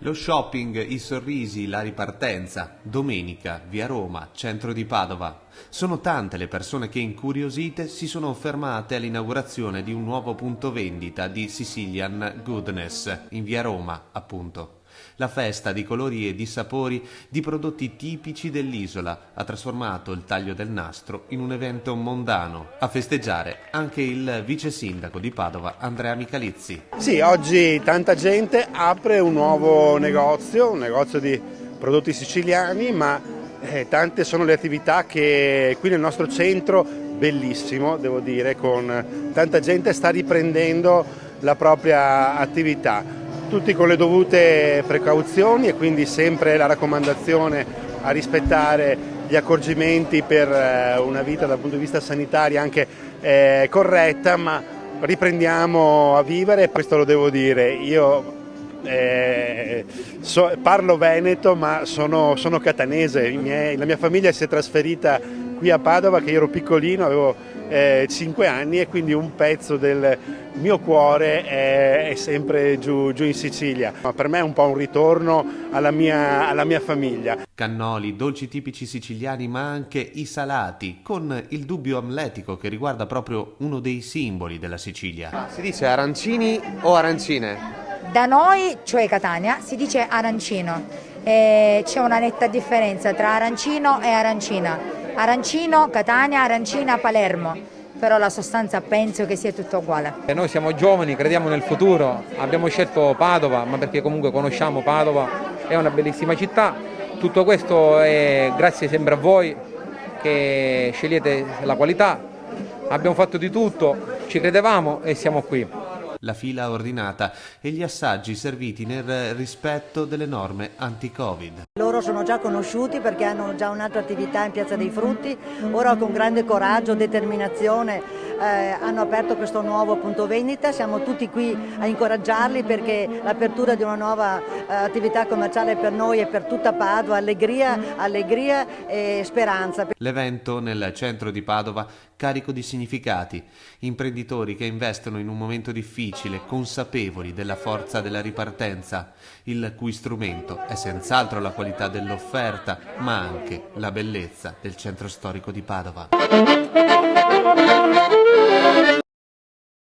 Lo shopping, i sorrisi, la ripartenza. Domenica, via Roma, centro di Padova. Sono tante le persone che incuriosite si sono fermate all'inaugurazione di un nuovo punto vendita di Sicilian Goodness, in via Roma, appunto. La festa di colori e di sapori, di prodotti tipici dell'isola, ha trasformato il taglio del nastro in un evento mondano. A festeggiare anche il vice sindaco di Padova, Andrea Michalizzi. Sì, oggi tanta gente apre un nuovo negozio, un negozio di prodotti siciliani, ma tante sono le attività che qui nel nostro centro, bellissimo devo dire, con tanta gente sta riprendendo la propria attività. Tutti con le dovute precauzioni e quindi sempre la raccomandazione a rispettare gli accorgimenti per una vita dal punto di vista sanitario anche corretta, ma riprendiamo a vivere, questo lo devo dire. Io parlo veneto ma sono catanese, la mia famiglia si è trasferita qui a Padova che io ero piccolino, avevo 5 anni e quindi un pezzo del mio cuore è sempre giù in Sicilia. Ma per me è un po' un ritorno alla mia famiglia. Cannoli, dolci tipici siciliani ma anche i salati, con il dubbio amletico che riguarda proprio uno dei simboli della Sicilia. Si dice arancini o arancine? Da noi, cioè Catania, si dice arancino. C'è una netta differenza tra arancino e arancina. Arancino, Catania, arancina, Palermo, però la sostanza penso che sia tutto uguale. Noi siamo giovani, crediamo nel futuro, abbiamo scelto Padova, ma perché comunque conosciamo Padova, è una bellissima città. Tutto questo è grazie sempre a voi che scegliete la qualità. Abbiamo fatto di tutto, ci credevamo e siamo qui. La fila ordinata e gli assaggi serviti nel rispetto delle norme anti-Covid. Loro sono già conosciuti perché hanno già un'altra attività in Piazza dei Frutti, ora con grande coraggio, determinazione hanno aperto questo nuovo punto vendita, siamo tutti qui a incoraggiarli perché l'apertura di una nuova attività commerciale per noi e per tutta Padova, allegria e speranza. L'evento nel centro di Padova carico di significati, imprenditori che investono in un momento difficile, consapevoli della forza della ripartenza, il cui strumento è senz'altro la qualità dell'offerta, ma anche la bellezza del centro storico di Padova.